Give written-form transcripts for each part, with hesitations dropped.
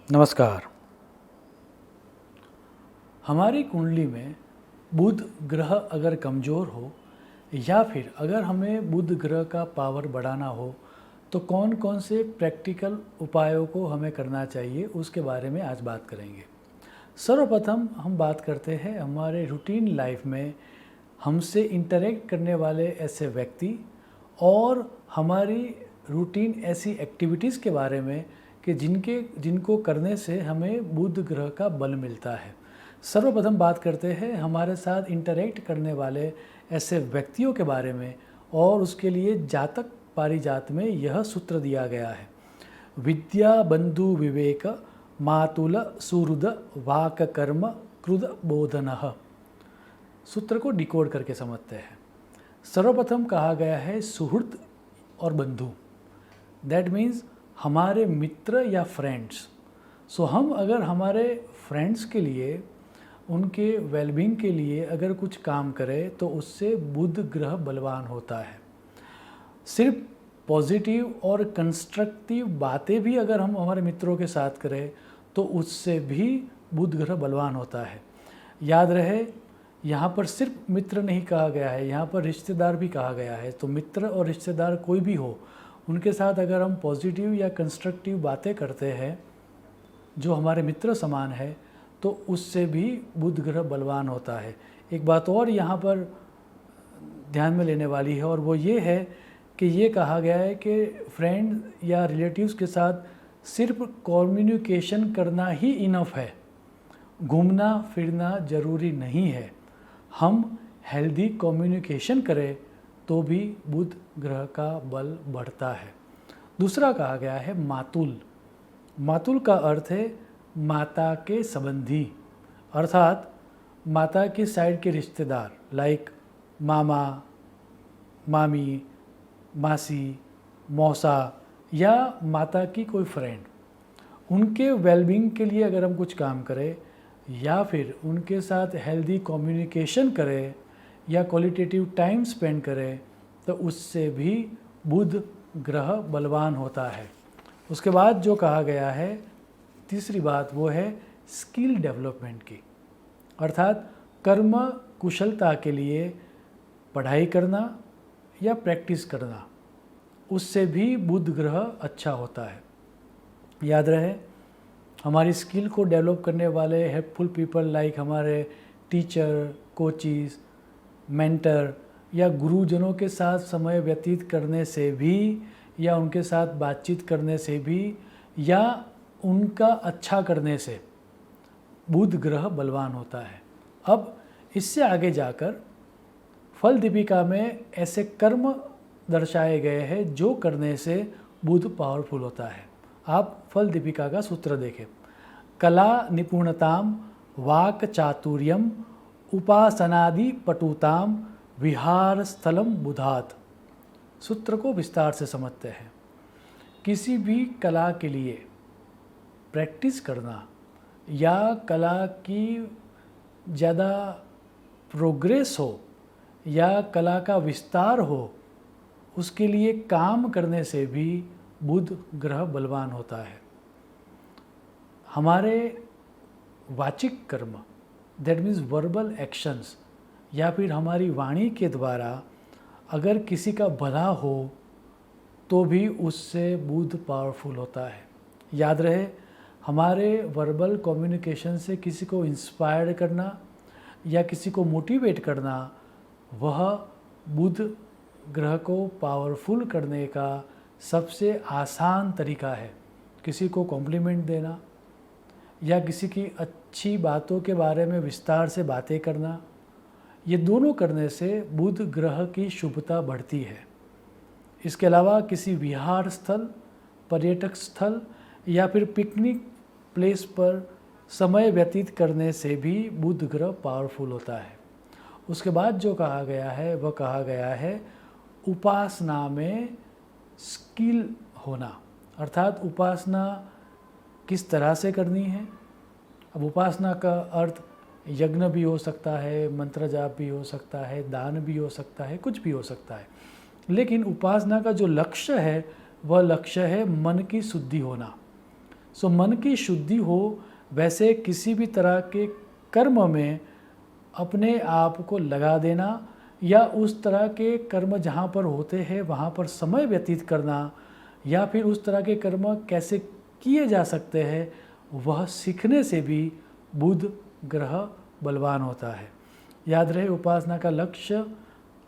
नमस्कार। हमारी कुंडली में बुध ग्रह अगर कमज़ोर हो या फिर अगर हमें बुध ग्रह का पावर बढ़ाना हो तो कौन कौन से प्रैक्टिकल उपायों को हमें करना चाहिए, उसके बारे में आज बात करेंगे। सर्वप्रथम हम बात करते हैं हमारे रूटीन लाइफ में हमसे इंटरेक्ट करने वाले ऐसे व्यक्ति और हमारी रूटीन ऐसी एक्टिविटीज़ के बारे में कि जिनको करने से हमें बुध ग्रह का बल मिलता है। सर्वप्रथम बात करते हैं हमारे साथ इंटरेक्ट करने वाले ऐसे व्यक्तियों के बारे में, और उसके लिए जातक पारिजात में यह सूत्र दिया गया है। विद्या बंधु विवेक मातुल सुहृद वाक कर्म क्रुद बोधनः। सूत्र को डिकोड करके समझते हैं। सर्वप्रथम कहा गया है सुहृद और बंधु, दैट मीन्स हमारे मित्र या फ्रेंड्स। सो हम अगर हमारे फ्रेंड्स के लिए, उनके वेलबींग के लिए अगर कुछ काम करें तो उससे बुध ग्रह बलवान होता है। सिर्फ पॉजिटिव और कंस्ट्रक्टिव बातें भी अगर हम हमारे मित्रों के साथ करें तो उससे भी बुध ग्रह बलवान होता है। याद रहे, यहाँ पर सिर्फ मित्र नहीं कहा गया है, यहाँ पर रिश्तेदार भी कहा गया है। तो मित्र और रिश्तेदार कोई भी हो, उनके साथ अगर हम पॉजिटिव या कंस्ट्रक्टिव बातें करते हैं जो हमारे मित्र समान है तो उससे भी बुध ग्रह बलवान होता है। एक बात और यहाँ पर ध्यान में लेने वाली है, और वो ये है कि ये कहा गया है कि फ्रेंड या रिलेटिव्स के साथ सिर्फ कम्युनिकेशन करना ही इनफ है, घूमना फिरना ज़रूरी नहीं है। हम हेल्दी कम्युनिकेशन करें तो भी बुध ग्रह का बल बढ़ता है। दूसरा कहा गया है मातुल। मातुल का अर्थ है माता के संबंधी, अर्थात माता के साइड के रिश्तेदार, लाइक मामा, मामी, मासी, मौसा या माता की कोई फ्रेंड। उनके वेलबींग के लिए अगर हम कुछ काम करें या फिर उनके साथ हेल्दी कम्युनिकेशन करें या क्वालिटेटिव टाइम स्पेंड करें तो उससे भी बुध ग्रह बलवान होता है। उसके बाद जो कहा गया है, तीसरी बात, वो है स्किल डेवलपमेंट की, अर्थात कर्म कुशलता के लिए पढ़ाई करना या प्रैक्टिस करना, उससे भी बुध ग्रह अच्छा होता है। याद रहे, हमारी स्किल को डेवलप करने वाले हेल्पफुल पीपल लाइक हमारे टीचर, कोचिज़, मेंटर या गुरुजनों के साथ समय व्यतीत करने से भी, या उनके साथ बातचीत करने से भी, या उनका अच्छा करने से बुध ग्रह बलवान होता है। अब इससे आगे जाकर फल दीपिका में ऐसे कर्म दर्शाए गए हैं जो करने से बुध पावरफुल होता है। आप फल दीपिका का सूत्र देखें। कला निपुणताम वाक चातुर्यम उपासनादि पटुताम विहार स्थलम बुधात। सूत्र को विस्तार से समझते हैं। किसी भी कला के लिए प्रैक्टिस करना या कला की ज़्यादा प्रोग्रेस हो या कला का विस्तार हो, उसके लिए काम करने से भी बुध ग्रह बलवान होता है। हमारे वाचिक कर्म, दैट मीन्स वर्बल एक्शंस, या फिर हमारी वाणी के द्वारा अगर किसी का भला हो तो भी उससे बुध पावरफुल होता है। याद रहे, हमारे वर्बल कम्युनिकेशन से किसी को इंस्पायर करना या किसी को मोटिवेट करना, वह बुध ग्रह को पावरफुल करने का सबसे आसान तरीका है। किसी को कॉम्प्लीमेंट देना या किसी की अच्छी बातों के बारे में विस्तार से बातें करना, ये दोनों करने से बुध ग्रह की शुभता बढ़ती है। इसके अलावा किसी विहार स्थल, पर्यटक स्थल या फिर पिकनिक प्लेस पर समय व्यतीत करने से भी बुध ग्रह पावरफुल होता है। उसके बाद जो कहा गया है वह कहा गया है उपासना में स्किल होना, अर्थात उपासना किस तरह से करनी है। अब उपासना का अर्थ यज्ञ भी हो सकता है, मंत्र जाप भी हो सकता है, दान भी हो सकता है, कुछ भी हो सकता है। लेकिन उपासना का जो लक्ष्य है वह लक्ष्य है मन की शुद्धि होना। सो मन की शुद्धि हो, वैसे किसी भी तरह के कर्म में अपने आप को लगा देना या उस तरह के कर्म जहाँ पर होते हैं वहाँ पर समय व्यतीत करना, या फिर उस तरह के कर्म कैसे किए जा सकते हैं वह सीखने से भी बुध ग्रह बलवान होता है। याद रहे, उपासना का लक्ष्य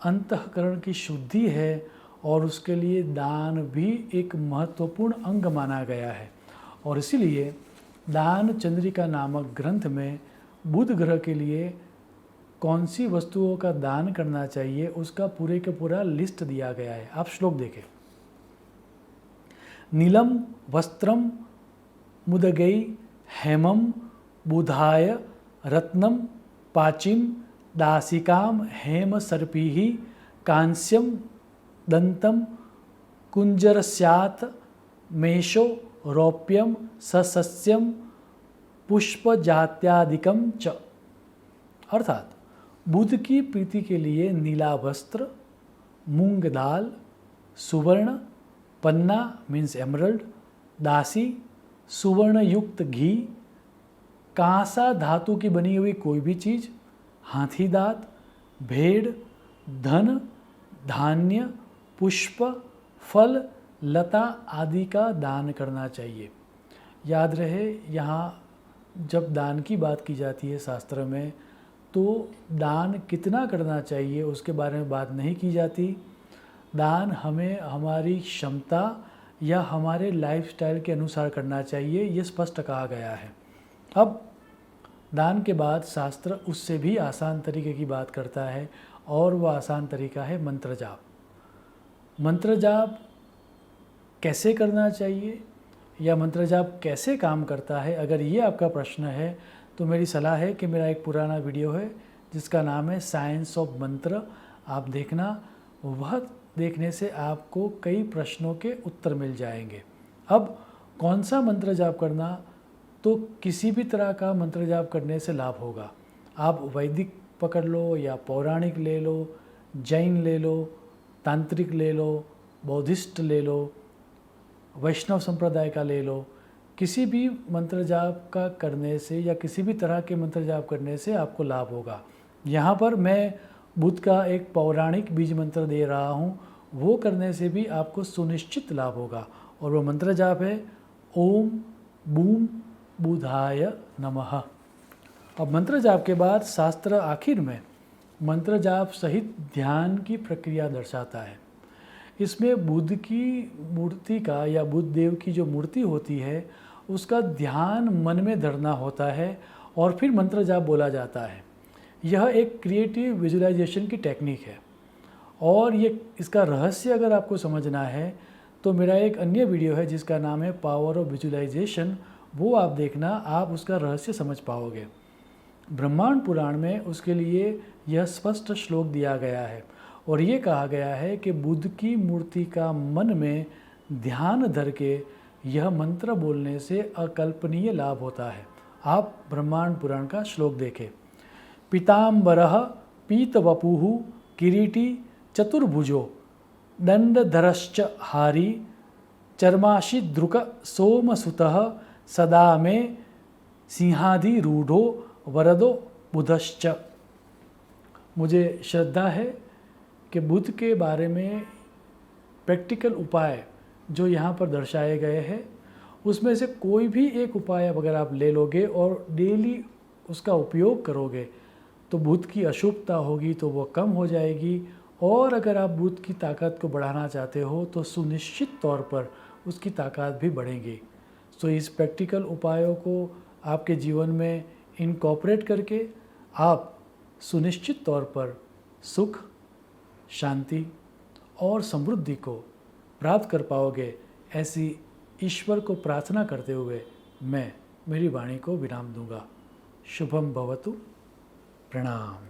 अंतःकरण की शुद्धि है और उसके लिए दान भी एक महत्वपूर्ण अंग माना गया है। और इसीलिए दान चंद्रिका नामक ग्रंथ में बुध ग्रह के लिए कौन सी वस्तुओं का दान करना चाहिए उसका पूरे का पूरा लिस्ट दिया गया है। आप श्लोक देखें। नीलम वस्त्रम मुदगई हेमम बुधाय रत्नम पाचिम दासिकाम हेम सर्पीहि कांस्यम दंतम कुंजरस्यात् मेषो रौप्यम सस्यम पुष्पजात्यादिकम च। अर्थात बुध की प्रीति के लिए नीला वस्त्र, मूंग दाल, सुवर्ण, पन्ना मीन्स एमरल्ड, दासी, सुवर्ण युक्त घी, कांसा धातु की बनी हुई कोई भी चीज़, हाथी दांत, भेड़, धन, धान्य, पुष्प, फल, लता आदि का दान करना चाहिए। याद रहे, यहाँ जब दान की बात की जाती है शास्त्र में तो दान कितना करना चाहिए उसके बारे में बात नहीं की जाती। दान हमें हमारी क्षमता या हमारे लाइफस्टाइल के अनुसार करना चाहिए, ये स्पष्ट कहा गया है। अब दान के बाद शास्त्र उससे भी आसान तरीके की बात करता है और वह आसान तरीका है मंत्र जाप। मंत्र जाप कैसे करना चाहिए या मंत्र जाप कैसे काम करता है, अगर ये आपका प्रश्न है तो मेरी सलाह है कि मेरा एक पुराना वीडियो है जिसका नाम है साइंस ऑफ मंत्र, आप देखना। वह देखने से आपको कई प्रश्नों के उत्तर मिल जाएंगे। अब कौन सा मंत्र जाप करना, तो किसी भी तरह का मंत्र जाप करने से लाभ होगा। आप वैदिक पकड़ लो या पौराणिक ले लो, जैन ले लो, तांत्रिक ले लो, बौद्धिस्ट ले लो, वैष्णव संप्रदाय का ले लो, किसी भी मंत्र जाप का करने से या किसी भी तरह के मंत्र जाप करने से आपको लाभ होगा। यहाँ पर मैं बुध का एक पौराणिक बीज मंत्र दे रहा हूँ, वो करने से भी आपको सुनिश्चित लाभ होगा और वो मंत्र जाप है ओम बूम बुधाय नमः। अब मंत्र जाप के बाद शास्त्र आखिर में मंत्र जाप सहित ध्यान की प्रक्रिया दर्शाता है। इसमें बुध की मूर्ति का या बुध देव की जो मूर्ति होती है उसका ध्यान मन में धरना होता है और फिर मंत्र जाप बोला जाता है। यह एक क्रिएटिव विजुअलाइजेशन की टेक्निक है और ये इसका रहस्य अगर आपको समझना है तो मेरा एक अन्य वीडियो है जिसका नाम है पावर ऑफ विजुअलाइजेशन, वो आप देखना, आप उसका रहस्य समझ पाओगे। ब्रह्मांड पुराण में उसके लिए यह स्पष्ट श्लोक दिया गया है और ये कहा गया है कि बुध की मूर्ति का मन में ध्यान धर के यह मंत्र बोलने से अकल्पनीय लाभ होता है। आप ब्रह्मांड पुराण का श्लोक देखें। पीताम्बरः पीतवपुः किरीटी चतुर्भुजो दंडधरश्च हारी चर्माशीद्रुक सोमसुतः सदा मे सिंहाधिरूढ़ो वरदो बुधश्च। मुझे श्रद्धा है कि बुध के बारे में प्रैक्टिकल उपाय जो यहाँ पर दर्शाए गए हैं उसमें से कोई भी एक उपाय अगर आप ले लोगे और डेली उसका उपयोग करोगे तो बुध की अशुभता होगी तो वो कम हो जाएगी, और अगर आप बुध की ताकत को बढ़ाना चाहते हो तो सुनिश्चित तौर पर उसकी ताकत भी बढ़ेगी। सो इस प्रैक्टिकल उपायों को आपके जीवन में इनकॉर्पोरेट करके आप सुनिश्चित तौर पर सुख, शांति और समृद्धि को प्राप्त कर पाओगे। ऐसी ईश्वर को प्रार्थना करते हुए मैं मेरी वाणी को विराम दूंगा। शुभम भवतु। प्रणाम।